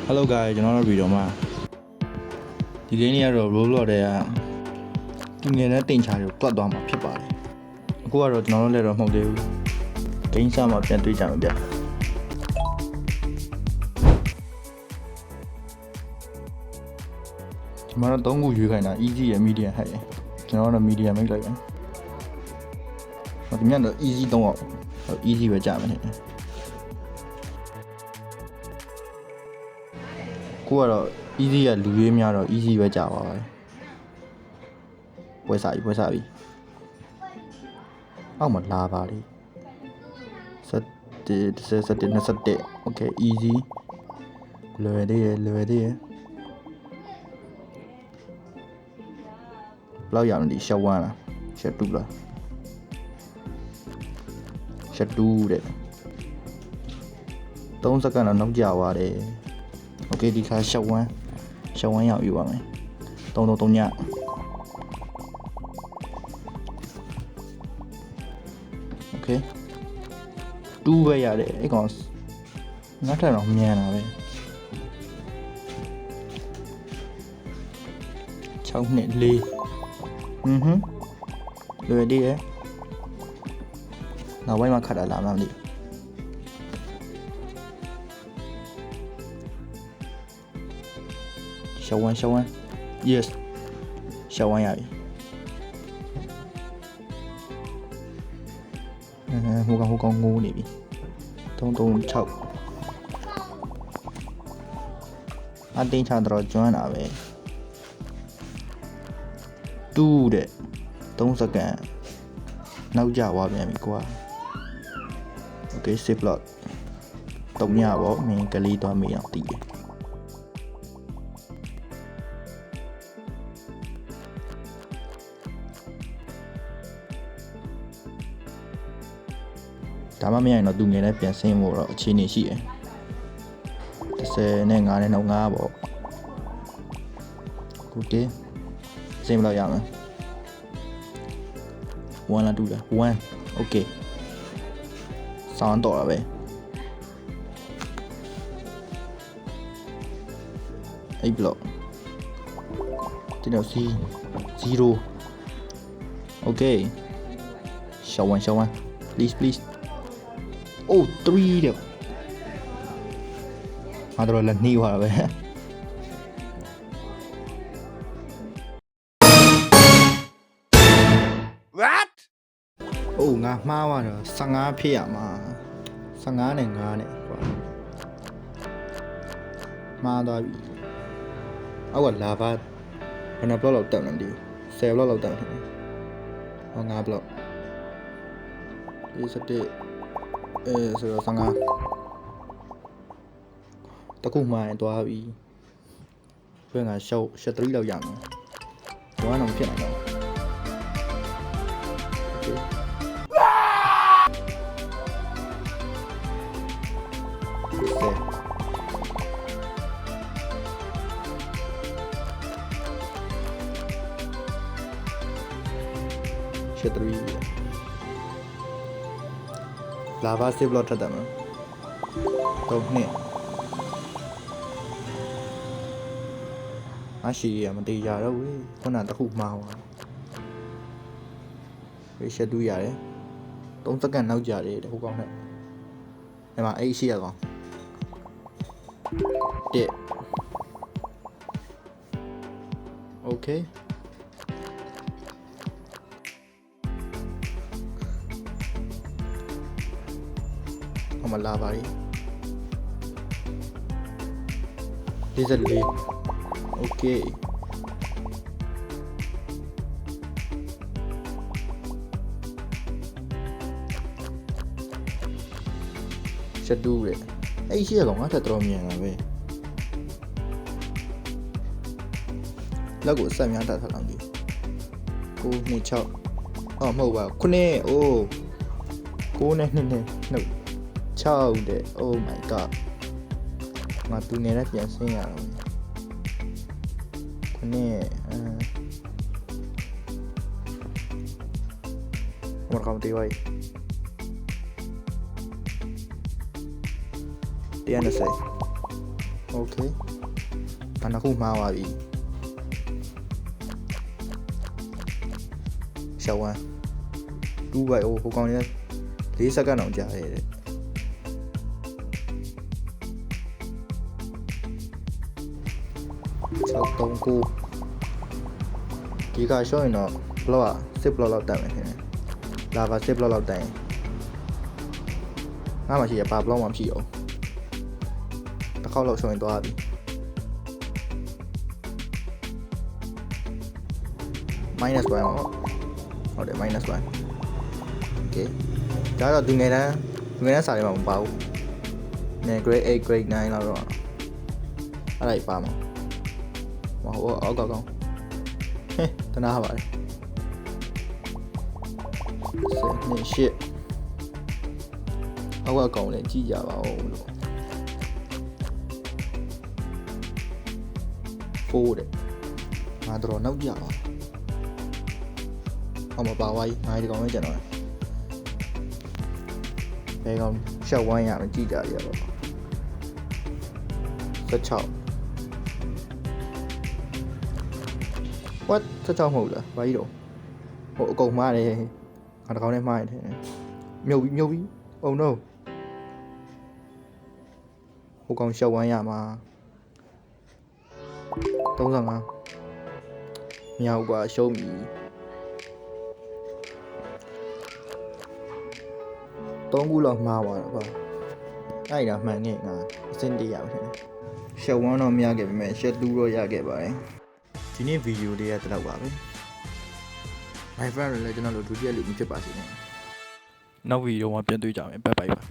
Hello guys ကျွန်တော်တို့ဗီဒီယိုမှာဒီလေးနေ့ကတော့ Roblox တွေကသူငယ်တဲ့တင်ချာတွေကိုတွတ်သွားမှာဖြစ်ပါတယ်အခုကတော့ကျွန်တော်တို့လည်းတော့မဟုတ်သေးဘူးဂိမ်းစမှာပြန်တွေ့ကြမှာဗျဒီမှာတော့3ခုရွေးခိုင်းတာ easy ရယ် medium ဟဲ့ကျွန်တော်တို့ medium မိတ်လိုက်ပဲဒီမြတ်တော့ easy 3အောင် easy ပဲကြာမယ်ကိုကတော့ easy ကလူရေးများတော့ easy ပဲကြာပါပဲပွဲစားပြီအောက်မှာလာပါလေ17 okay easy လွယ်သေးရဘယ်လောက်ရမလဲ shot 1လား shot 2လား shot 2တဲ့3စက္ကန့်တော့နောက်ကျသွားတယ်Okay ဒီခါshot 1ရောက်ယူပါမယ်3ညOkay 2ပဲရတယ်အဲ့ကောင်ငါထက်တော့မြန်တာပဲ6နှစ်4လွယ်သေးရဲ့နောက်ပိုင်းမှာခတ်တာလားမသိရှောင်း yes ရှောင်းရပြီဟိုကောင်ငိုးနေပြီ336အတင်းချတော့ကျွမ်းတာပဲ2တဲ့3စက္ကန့်နောက်ကျသွားပြန်ပြီကွာ okay save lot 3ညပေါ့မင်းကလေးသွားမေးအောင်တည်တယ်ဒါမှမရရင်တော့သူငယ်နဲ့ပြန်ဆင်းဖို့တော့အခြေအနေရှိတယ်10နဲ့9နဲ့တော့9ပေါ့ခုတည်းဆင်းမလို့ရမယ်1လား2လား1 okay စောင်းတော့ပဲ8 block ဒီတော့ 0 okay show one please oh 3တဲ့ငါတို့လည်းနှီးသွားတာပဲ What အိုးငါမှားသွားတော့15ဖြစ်ရမှာ15နဲ့9နဲ့ကွာမှားသွားပြီအောက်ကလာပါဘယ်နှ block လောက်တက်နေလဲ10 block လောက်တက်နေတယ်ဟော9 block 17ဆိုတော့15တခုမှရင်သွားပြီဘယ်ငါရှော့3လောက်ရမယ်ဘာမှမဖြစ်နိုင်တော့ရှစ်3လာဗာစေဘလော့ထက်တယ်မတော့နှစ်အရှိရမတေးရတော့ဝေးခုနတခုမှားသွားရေရှက်တူးရတယ်3စက္ကန့်နောက်ကြတယ်ဟိုကောင်းနဲ့ဒီမှာအဲ့ရှိရကောင်1 okayမလာပါဘူးဒီစလေး okay ချက်တူးရဲ့အဲ့ရှိရကောင်ငါထက်တော်မြန်တာပဲလက်ကိုဆက်များတတ်ထားလောက်ဒီ9 2 6အော်မဟုတ်ပါ9အိုး9နဲ့2နဲ့နှုတ်6တဲ့ oh my god ငါသူငယ်နဲ့ပြန်ဆင်းရတော့ခုနဲ့ဟိုကောင်တေးဝိုင်း120 Okay ဘာနှစ်ခုမှားပါပြီရှောင်းဝမ်း2 by ဟိုကောင်လေး4စက္ကန့်အောင်ကြာတယ်တဲ့639ဒီကရှောင်းရင်တော့ဘလော့က10ဘလော့လောက်တက်မယ်ခင်ဗျာလာပါ10ဘလော့လောက်တက်ရင်ငါမှရှိရပါဘလော့မှမရှိအောင်တစ်ခေါက်လောက်ရှောင်းရင်သွားပြီ-1ဟုတ်တယ်-1 okay ဒါတော့ဒီငယ်တန်းစာတွေမှာမပါဘူးနည်း grade 8 grade 9လောက်တော့အဲ့ဒါပါမှာဟိုအောက်ကောင်ဟဲ့တနာပါတယ်7 8အောက်ကောင်လည်းကြည့်ကြပါဦးလို့4တဲ့ငါတော့နောက်ကြပါအမပါဝိုင်းငါဒီကောင်လေးကျန်တော့ဘယ်ကောင်ရှောက်ဝိုင်းရမယ်ကြည့်ကြရတော့16 what 16မဟုတ်လားဘာကြီးတော့ဟိုအကုန်မှားတယ်ငါဒီကောင်လေးမှားရတယ်မြုပ်ပြီး oh no ဟိုကောင်ရှောက်ဝိုင်းရမှာ35မြောက်ပါရှုံးပြီ3ခုလောက်မှားသွားတော့ဗျအဲ့ဒါမှန်နေငါအစင်းတရရမယ်ရှက်ဝမ်းတော့မရခဲ့ပေမဲ့ရှက်တူးတော့ရခဲ့ပါတယ်ဒီနေ့ဗီဒီယိုလေးကတလောက်ပါပဲ my friend လည်းကျွန်တော်တို့ဒုတိယလူမဖြစ်ပါစေနဲ့နောက်ဗီဒီယိုမှာပြန်တွေ့ကြမယ်ဘိုင်ဘိုင်ပါ